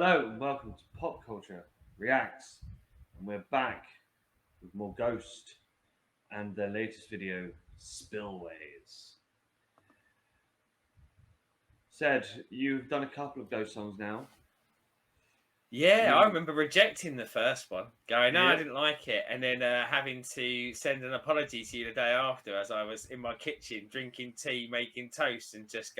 Hello and welcome to PopCulture Reacts, and we're back with more Ghost and their latest video, Spillways. Said, you've done a couple of Ghost songs now. Yeah, I remember rejecting the first one, going, no, I Yep. didn't like it, and then having to send an apology to you the day after as I was in my kitchen drinking tea, making toast, and just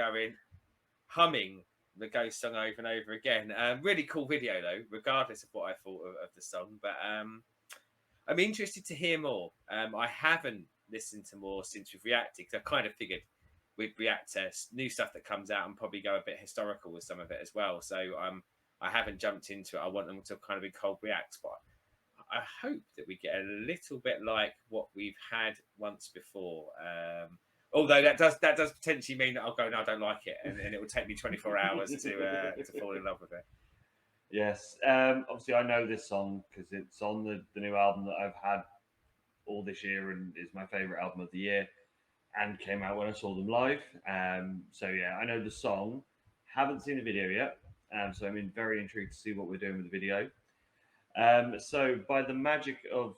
humming the Ghost song over and over again. Really cool video, though, regardless of what I thought of the song. But I'm interested to hear more. I haven't listened to more since we've reacted, because I kind of figured we'd react to new stuff that comes out and probably go a bit historical with some of it as well. So I haven't jumped into it. I want them to kind of be cold reacts, but I hope that we get a little bit like what we've had once before. Although that does potentially mean that I'll go, no, I don't like it, and it will take me 24 hours to fall in love with it. Yes. Obviously, I know this song because it's on the new album that I've had all this year and is my favourite album of the year, and came out when I saw them live. So yeah, I know the song. Haven't seen the video yet. So I'm very intrigued to see what we're doing with the video. So by the magic of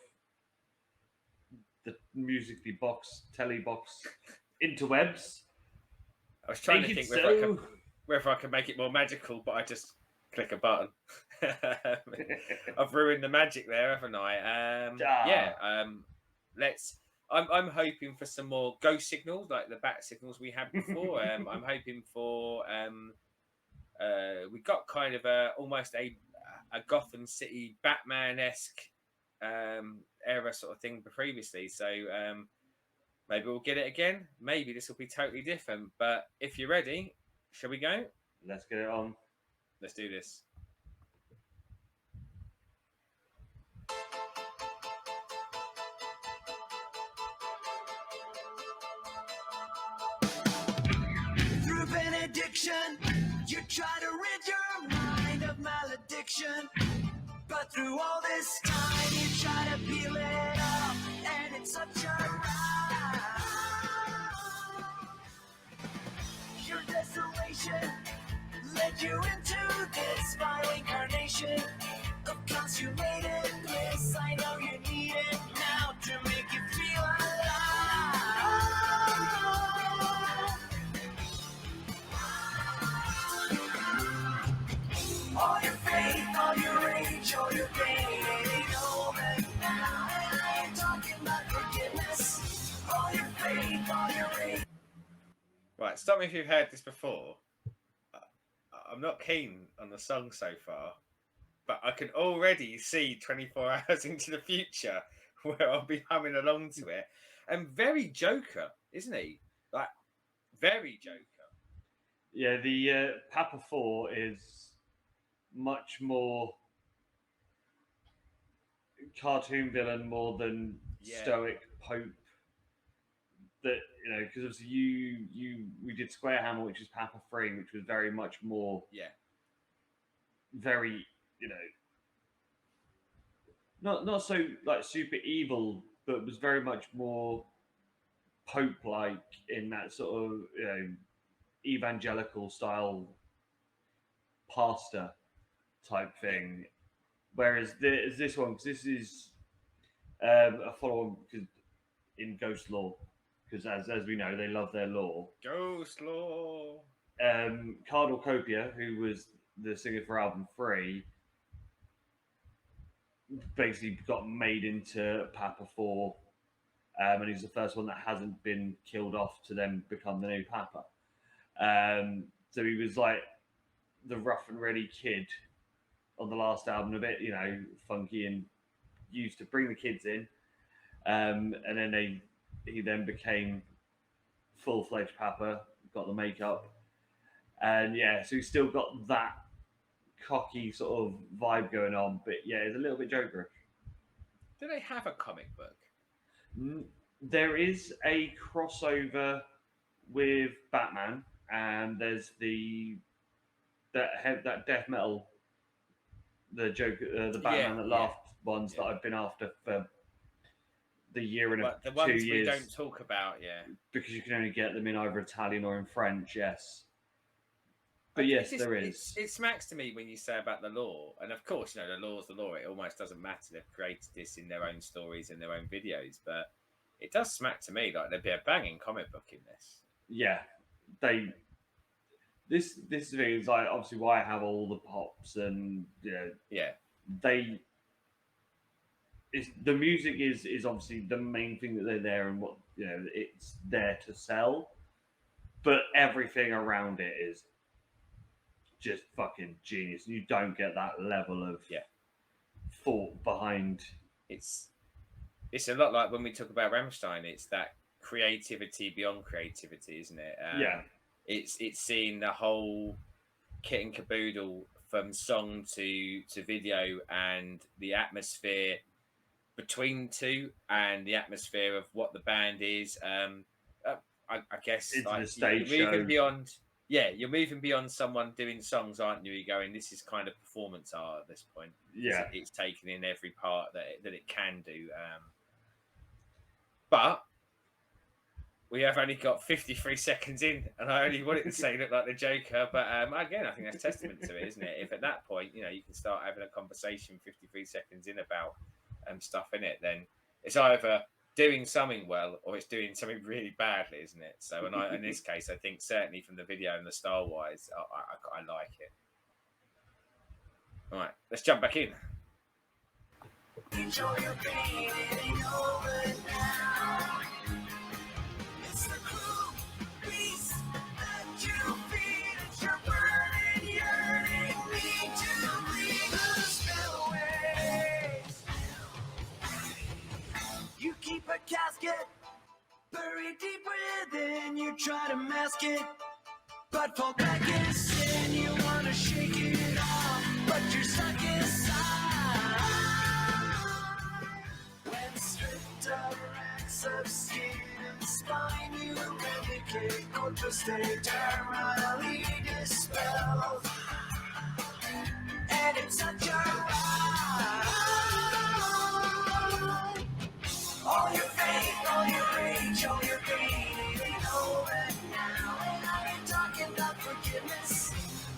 the musically box, telly box interwebs, I was trying to think so. whether I can make it more magical, but I just click a button. I've ruined the magic there, haven't I? Let's. I'm hoping for some more ghost signals, like the bat signals we had before. I'm hoping for. We got kind of almost a Gotham City Batman-esque era sort of thing previously. So maybe we'll get it again. Maybe this will be totally different. But if you're ready, shall we go? Let's get it on. Let's do this. Through benediction, you try to rid your mind of malediction. But through all this time, you try to peel it off, and it's such a ride. Your desolation led you into this vile incarnation of consummated bliss. I know you need it now to make you feel alive. All your faith, all your rage, all your pain ain't over now. And I ain't talking about forgiveness. All your faith, all your rage. Right, stop me if you've heard this before. I'm not keen on the song so far, but I can already see 24 hours into the future where I'll be humming along to it. And very Joker, isn't he? Like, very Joker. Yeah, the Papa 4 is much more cartoon villain more than stoic Pope. That because obviously we did Square Hammer, which is Papa 3, which was very much more very not so like super evil, but was very much more Pope like in that sort of evangelical style pastor type thing. Whereas this one, because this is a follow-on in Ghost Law, because as we know, they love their law. Ghost Law. Cardinal Copia, who was the singer for album 3, basically got made into Papa 4, and he's the first one that hasn't been killed off to then become the new Papa. So he was like the rough and ready kid on the last album, a bit funky, and used to bring the kids in, and then he then became full-fledged Papa, got the makeup, and so he's still got that cocky sort of vibe going on, but it's a little bit Jokerish. Do they have a comic book? There is a crossover with Batman, and there's that death metal, the Joker, the Batman that laughed ones that I've been after for the year and the 2 ones years. We don't talk about, because you can only get them in either Italian or in French. Yes. But yes, there is. It smacks to me when you say about the law, and of course, the law's the law. It almost doesn't matter. They've created this in their own stories and their own videos, but it does smack to me like there'd be a banging comic book in this. Yeah, this thing is like obviously why I have all the pops and the music is obviously the main thing that they're there and what it's there to sell, but everything around it is just fucking genius. You don't get that level of thought behind. It's a lot like when we talk about Rammstein. It's that creativity beyond creativity, isn't it? It's seeing the whole kit and caboodle from song to video and the atmosphere between two and the atmosphere of what the band is. I guess it's like, the stage you're moving show. Beyond. Yeah, you're moving beyond someone doing songs, aren't you? You're going, this is kind of performance art at this point. Yeah, it's taken in every part that it can do. But we have only got 53 seconds in, and I only wanted to say look like the Joker. But again, I think that's testament to it, isn't it? If at that point, you can start having a conversation 53 seconds in about stuff in it, then it's either doing something well or it's doing something really badly, isn't it? So, in this case, I think certainly from the video and the style-wise, I like it. All right, let's jump back in. Enjoy your pain, it ain't over now. It's the crew, beast that you feed. It's your burning, yearning need to leave the spillways. You keep a casket buried deep within. You try to mask it, but fall back in sin. You wanna shake it off, but you're stuck inside. When stripped of racks of skin and spine, you medicate, corpus eternally dispelled. And it's such a ride. All your faith, all your rage, all your pain, it ain't over now. And I ain't talking about forgiveness.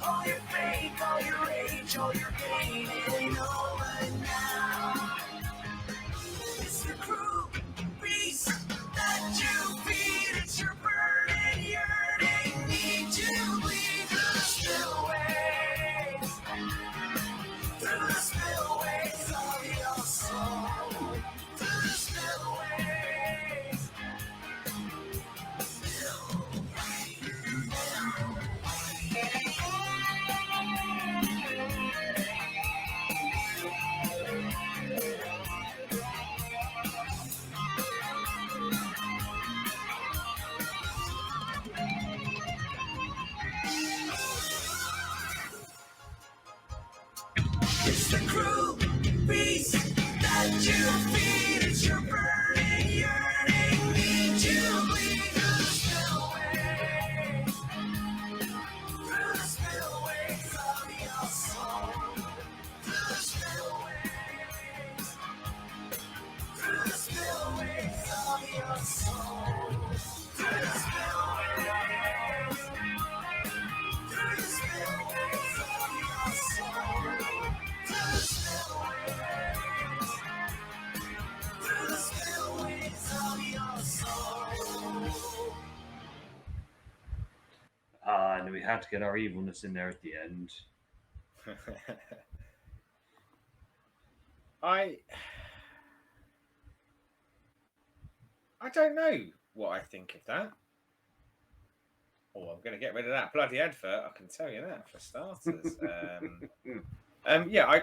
All your faith, all your rage, all your pain, it ain't over now. It's the crew, beast that you feed. It's your burning, yearning need to leave the spillways. Through the spillways of your soul. Through the spillways. It's the crew, beast that you feed. It's your burning, yearning need to leave the spillways. Through the spillways of your soul. Through the spillways. Through the spillways of your soul. Through the spillways. Through the spillways of your soul. Through the spillways. Through the spillways of your soul. And we had to get our evilness in there at the end. I don't know what I think of that. Oh, I'm going to get rid of that bloody advert. I can tell you that for starters. Yeah,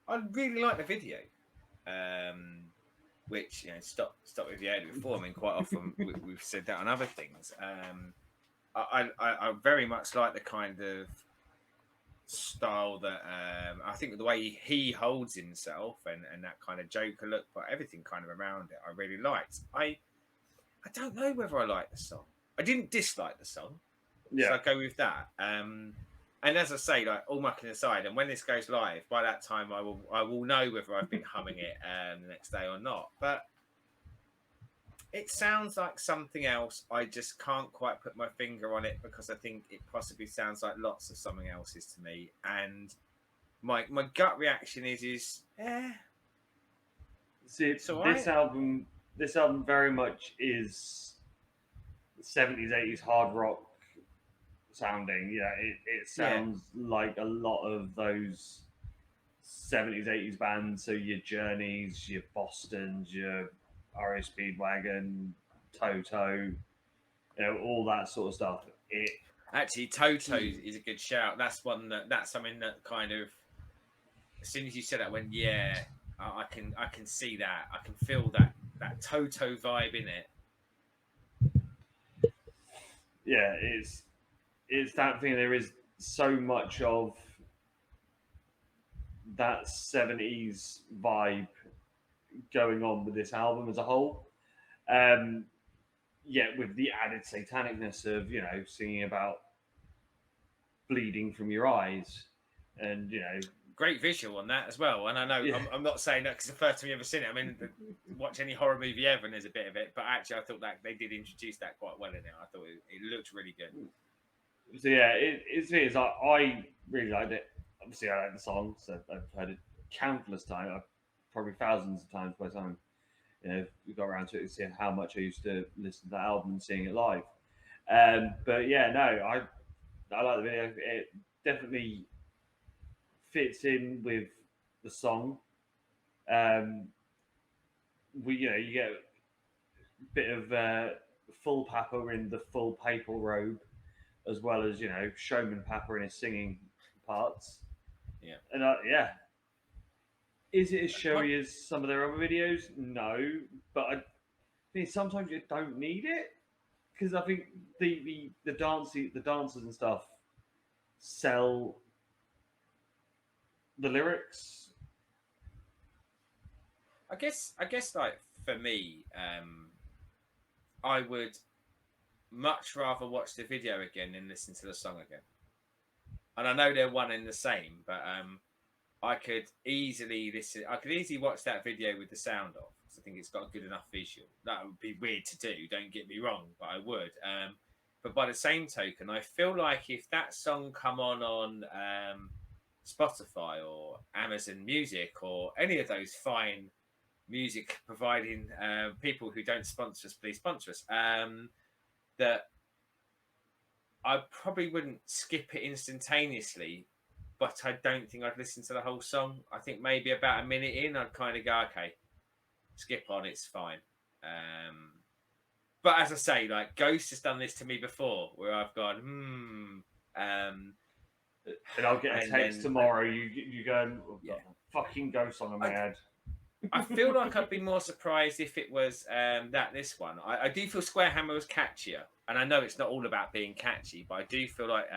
I really like the video, which stop if you heard it before. I mean, quite often we've said that on other things. I very much like the kind of style that I think the way he holds himself and that kind of Joker look, but everything kind of around it, I really liked. I don't know whether I like the song. I didn't dislike the song, so I go with that. And as I say, like all mucking aside, and when this goes live, by that time I will know whether I've been humming it the next day or not. But It sounds like something else. I just can't quite put my finger on it because I think it possibly sounds like lots of something else's to me. And my gut reaction is See, it's all right. this album very much is 70s, 80s hard rock sounding. Yeah, it sounds like a lot of those 70s, 80s bands. So your Journeys, your Bostons, your RO Speedwagon, Toto, all that sort of stuff. Actually, Toto is a good shout. That's something that kind of, as soon as you said that, I went, yeah, I can see that. I can feel that Toto vibe in it. Yeah, it's that thing. There is so much of that 70s vibe going on with this album as a whole. Yeah, with the added satanicness of, singing about bleeding from your eyes, and great visual on that as well. And I know I'm not saying that because the first time you ever seen it. I mean, watch any horror movie ever, and there's a bit of it. But actually, I thought that they did introduce that quite well in it. I thought it looked really good. So yeah, it is. I really liked it. Obviously, I like the song, so I've heard it countless times, probably thousands of times by the time we got around to it, to see how much I used to listen to that album and seeing it live. But yeah, no, I like the video. It definitely fits in with the song. You get a bit of full Papa in the full papal robe, as well as Showman Papa in his singing parts. Yeah, and is it as showy as some of their other videos? No, but I think sometimes you don't need it, because I think the dancers and stuff sell the lyrics. I guess like for me, I would much rather watch the video again than listen to the song again. And I know they're one and the same, but I could easily watch that video with the sound off, because I think it's got a good enough visual. That would be weird to do, don't get me wrong, but I would. But by the same token, I feel like if that song come on Spotify or Amazon Music or any of those fine music providing people who don't sponsor us, please sponsor us, that I probably wouldn't skip it instantaneously, but I don't think I'd listen to the whole song. I think maybe about a minute in, I'd kind of go, okay, skip on, it's fine. But as I say, like, Ghost has done this to me before, where I've gone, and I'll get a text tomorrow. You go, fucking Ghost song in my head. I feel like I'd be more surprised if it was this one. I do feel Square Hammer was catchier, and I know it's not all about being catchy, but I do feel like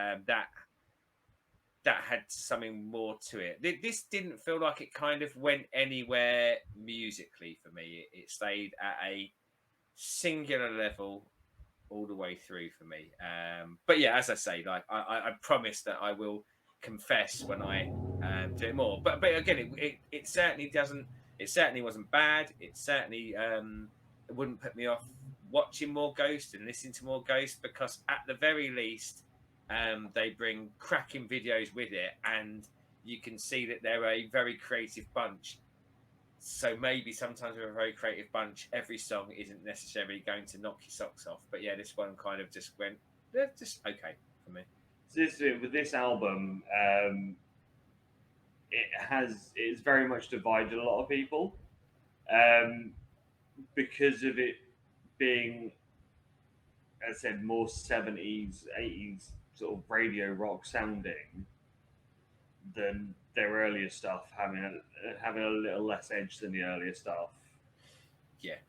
that had something more to it. This didn't feel like it kind of went anywhere musically for me. It stayed at a singular level all the way through for me. But yeah, as I say, like I promise that I will confess when I do it more. But again, it certainly doesn't. It certainly wasn't bad. It certainly it wouldn't put me off watching more Ghost and listening to more Ghost, because at the very least, they bring cracking videos with it, and you can see that they're a very creative bunch. So maybe sometimes with a very creative bunch, every song isn't necessarily going to knock your socks off. But yeah, this one kind of just went, just okay for me. So with this album, it's very much divided a lot of people, because of it being, as I said, more 70s, 80s sort of radio rock sounding than their earlier stuff, having a little less edge than the earlier stuff. Yeah.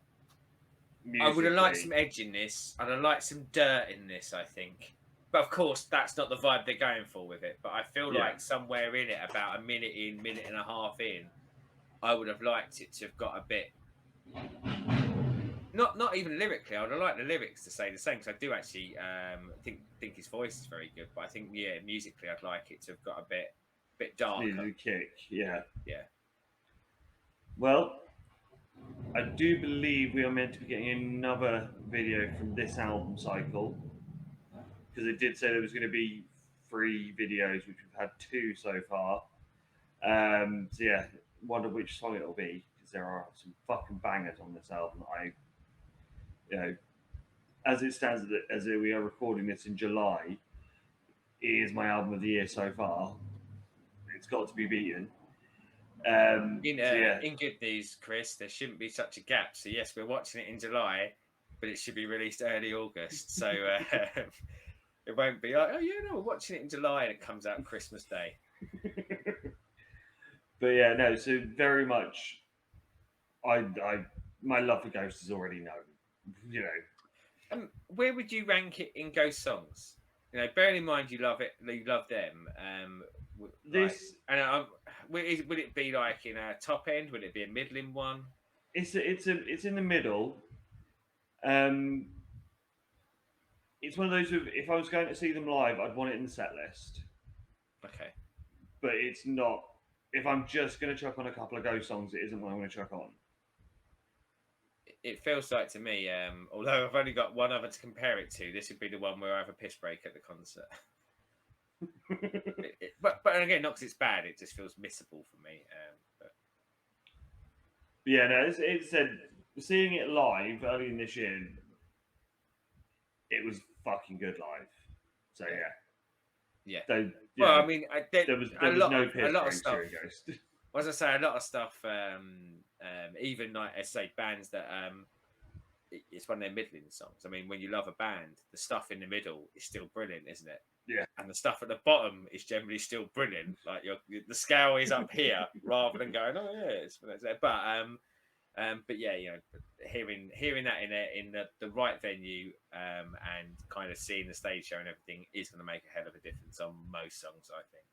Musically. I would have liked some edge in this. I'd have liked some dirt in this, I think. But of course, that's not the vibe they're going for with it. But I feel like somewhere in it, about a minute and a half in, I would have liked it to have got a bit. Not even lyrically. I would have liked the lyrics to say the same, because I do actually think his voice is very good. But I think musically, I'd like it to have got a bit darker. Needed a kick, yeah. Yeah. Well, I do believe we are meant to be getting another video from this album cycle, because it did say there was going to be 3 videos, which we've had 2 so far. So yeah, wonder which song it'll be, because there are some fucking bangers on this album. As it stands, as we are recording this in July, it is my album of the year so far. It's got to be beaten. In good news, Chris, there shouldn't be such a gap. So yes, we're watching it in July, but it should be released early August. So it won't be like, oh yeah, no, we're watching it in July and it comes out Christmas Day. But yeah, no. So very much, my love for Ghost is already known. You know, where would you rank it in Ghost songs? You know, bearing in mind you love it, you love them. This would it be like in a top end? Would it be a middling one? It's in the middle. It's one of those. If I was going to see them live, I'd want it in the set list. Okay. But it's not. If I'm just going to chuck on a couple of Ghost songs, it isn't what I'm going to chuck on. It feels like to me, although I've only got one other to compare it to, this would be the one where I have a piss break at the concert. But again, not because it's bad, it just feels missable for me. Yeah, no, it said seeing it live early in this year, it was fucking good live. So yeah. So, well, I mean, there was no piss breaks stuff. during Ghost. As I say, a lot of stuff, even like I say, bands that it's one of their middling songs. I mean, when you love a band, the stuff in the middle is still brilliant, isn't it? Yeah. And the stuff at the bottom is generally still brilliant. Like the scale is up here rather than going, oh yeah, it's there. But yeah, you know, hearing that in the right venue and kind of seeing the stage show and everything is going to make a hell of a difference on most songs, I think.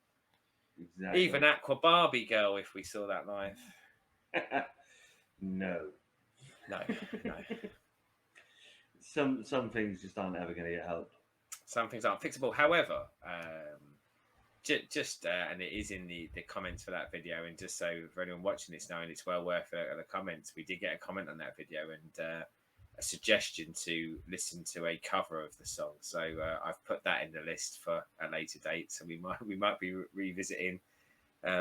Exactly. Even Aqua Barbie Girl, if we saw that live. No. Some things just aren't ever going to get helped. Some things aren't fixable. However, just and it is in the comments for that video, and just so for anyone watching this knowing it's well worth the comments, we did get a comment on that video and a suggestion to listen to a cover of the song. So I've put that in the list for a later date. So we might be revisiting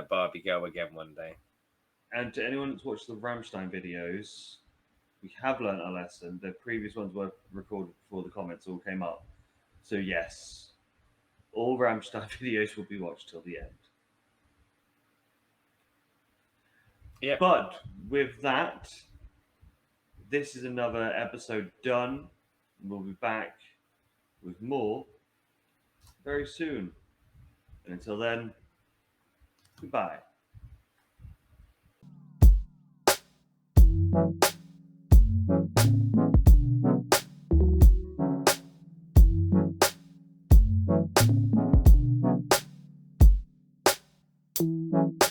Barbie Girl again one day. And to anyone that's watched the Rammstein videos, we have learned our lesson. The previous ones were recorded before the comments all came up. So yes, all Rammstein videos will be watched till the end. Yeah. But with that, this is another episode done. We'll be back with more very soon. And until then, goodbye. Thank you.